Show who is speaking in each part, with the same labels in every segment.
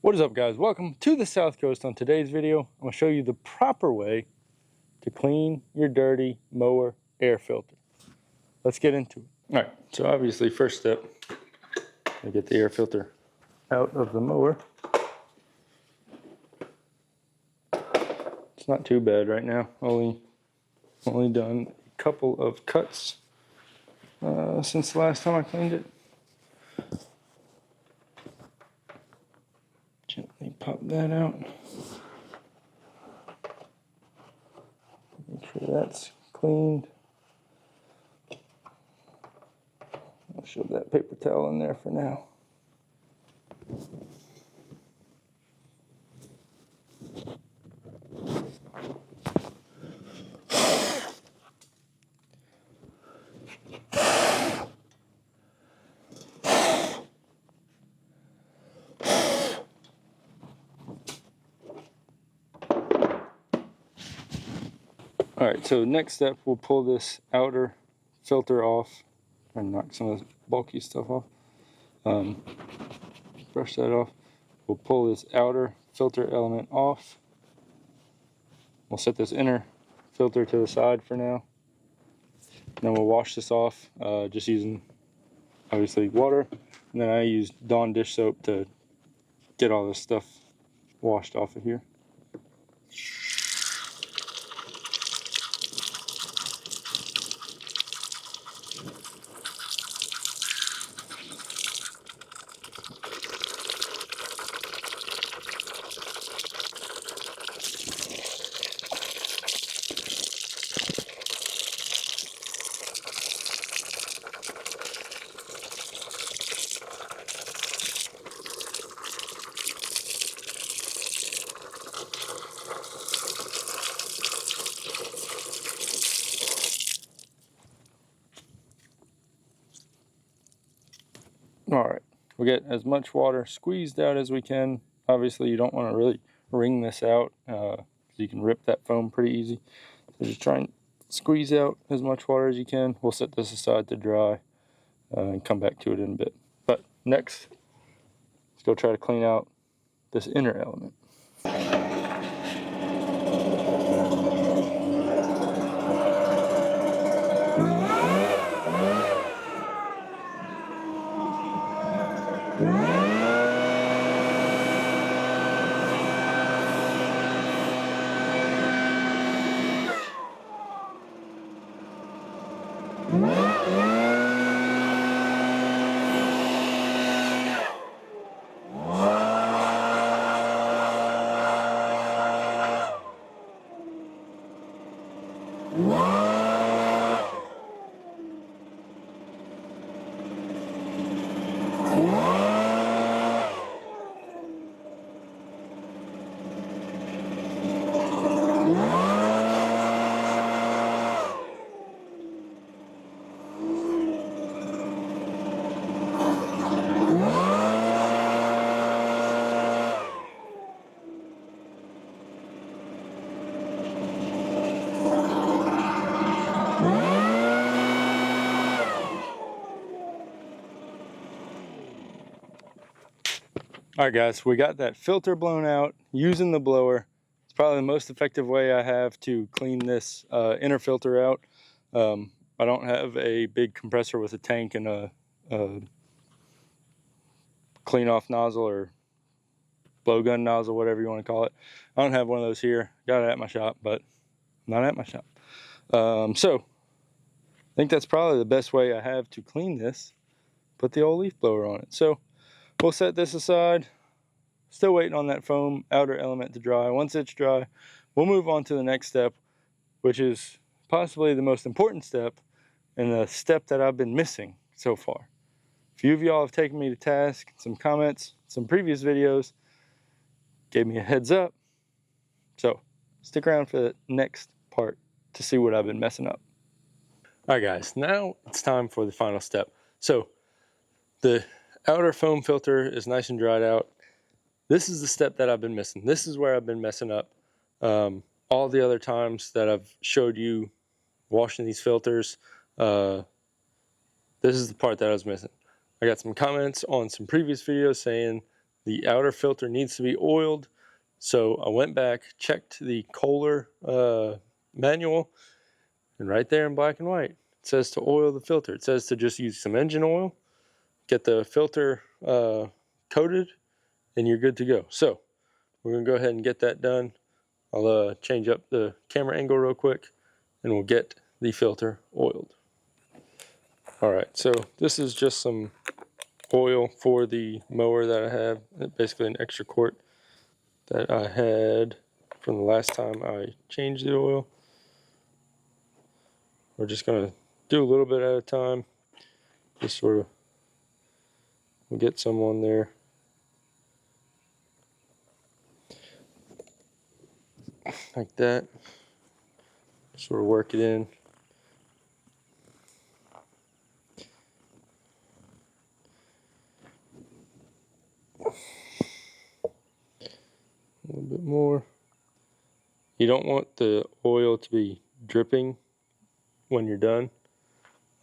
Speaker 1: What is up, guys? Welcome to the South Coast. On today's video, I'm going to show you the proper way to clean your dirty mower air filter. Let's get into it. All right, so obviously first step, I get the air filter out of the mower. It's not too bad right now. Only done a couple of cuts since the last time I cleaned it. Gently pop that out. Make sure that's cleaned. I'll shove that paper towel in there for now. Alright, so next step, we'll pull this outer filter off and knock some of this bulky stuff off. Brush that off. We'll pull this outer filter element off. We'll set this inner filter to the side for now. Then we'll wash this off just using, obviously, water. And then I use Dawn dish soap to get all this stuff washed off of here. Alright, we'll get as much water squeezed out as we can. Obviously, you don't want to really wring this out because you can rip that foam pretty easy. So just try and squeeze out as much water as you can. We'll set this aside to dry and come back to it in a bit. But next, let's go try to clean out this inner element. Alright guys, we got that filter blown out using the blower. It's probably the most effective way I have to clean this inner filter out. I don't have a big compressor with a tank and a clean off nozzle or blowgun nozzle, whatever you want to call it. I don't have one of those here. Got it at my shop, but not at my shop. So I think that's probably the best way I have to clean this. Put the old leaf blower on it. So we'll set this aside. Still waiting on that foam outer element to dry. Once it's dry, we'll move on to the next step, which is possibly the most important step and the step that I've been missing so far. A few of y'all have taken me to task, some comments, some previous videos, gave me a heads up. So stick around for the next part to see what I've been messing up. All right guys, now it's time for the final step. So the outer foam filter is nice and dried out. This is the step that I've been missing. This is where I've been messing up. All the other times that I've showed you washing these filters, this is the part that I was missing. I got some comments on some previous videos saying the outer filter needs to be oiled. So I went back, checked the Kohler manual, and right there in black and white, it says to oil the filter. It says to just use some engine oil, get the filter coated, and you're good to go. So we're gonna go ahead and get that done. I'll change up the camera angle real quick, and we'll get the filter oiled. All right, so this is just some oil for the mower that I have, basically an extra quart that I had from the last time I changed the oil. We're just gonna do a little bit at a time, just sort of, we'll get some on there. Like that, sort of work it in. A little bit more. You don't want the oil to be dripping when you're done.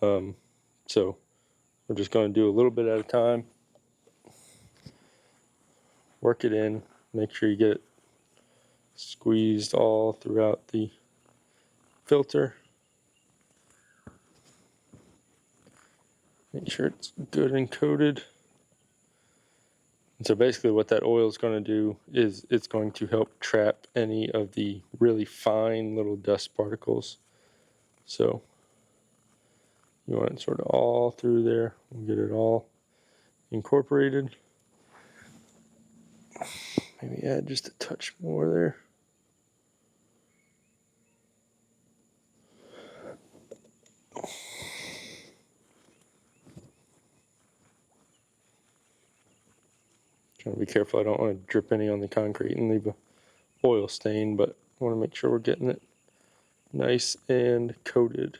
Speaker 1: So we're just going to do a little bit at a time. Work it in. Make sure you get it squeezed all throughout the filter. Make sure it's good and coated. And so basically what that oil is going to do is it's going to help trap any of the really fine little dust particles. So you want it sort of all through there. We'll get it all incorporated. Maybe add just a touch more there. Trying to be careful, I don't want to drip any on the concrete and leave a oil stain, but I want to make sure we're getting it nice and coated.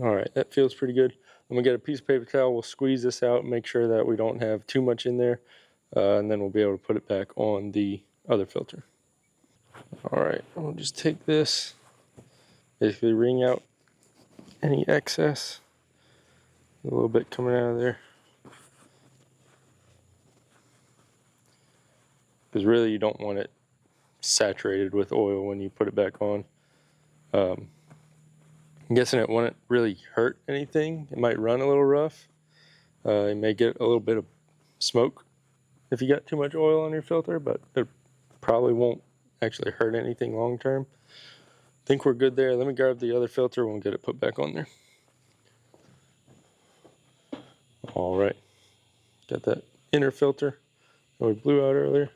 Speaker 1: All right, that feels pretty good. I'm gonna get a piece of paper towel, we'll squeeze this out and make sure that we don't have too much in there, and then we'll be able to put it back on the other filter. All right, we'll just take this, basically wring out any excess, a little bit coming out of there. Because really you don't want it saturated with oil when you put it back on. I'm guessing it wouldn't really hurt anything. It might run a little rough. You may get a little bit of smoke if you got too much oil on your filter, but it probably won't actually hurt anything long term. I think we're good there. Let me grab the other filter and we'll get it put back on there. All right, got that inner filter that we blew out earlier.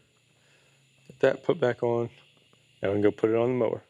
Speaker 1: Get that put back on. Now we can go put it on the mower.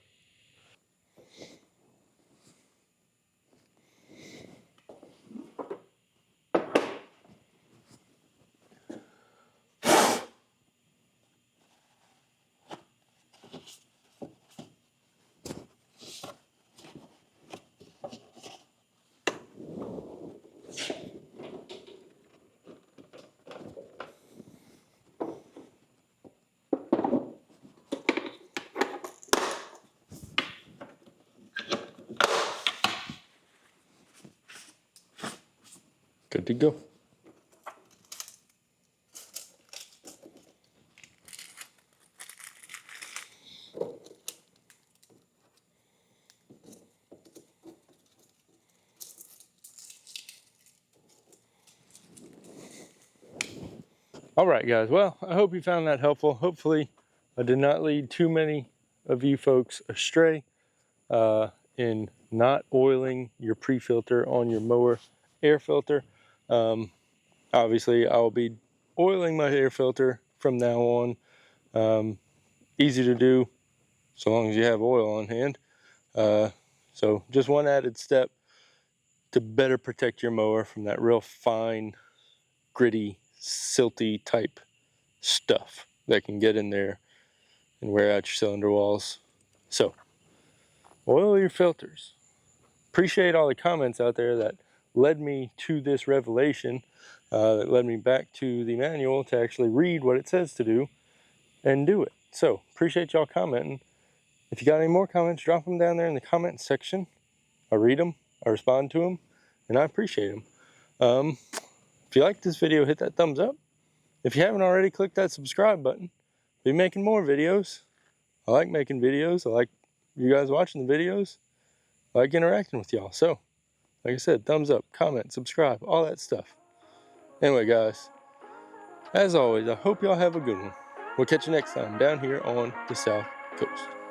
Speaker 1: Good to go. All right, guys. Well, I hope you found that helpful. Hopefully, I did not lead too many of you folks astray in not oiling your pre-filter on your mower air filter. Obviously, I'll be oiling my air filter from now on. Easy to do so long as you have oil on hand. So just one added step to better protect your mower from that real fine, gritty, silty type stuff that can get in there and wear out your cylinder walls. So oil your filters. Appreciate all the comments out there that led me to this revelation, that led me back to the manual to actually read what it says to do and do it. So appreciate y'all commenting. If you got any more comments, drop them down there in the comment section. I read them, I respond to them, and I appreciate them. If you like this video, hit that thumbs up. If you haven't already, click that subscribe button. Be making more videos. I like making videos. I like you guys watching the videos. I like interacting with y'all. So, like I said, thumbs up, comment, subscribe, all that stuff. Anyway, guys, as always, I hope y'all have a good one. We'll catch you next time down here on the South Coast.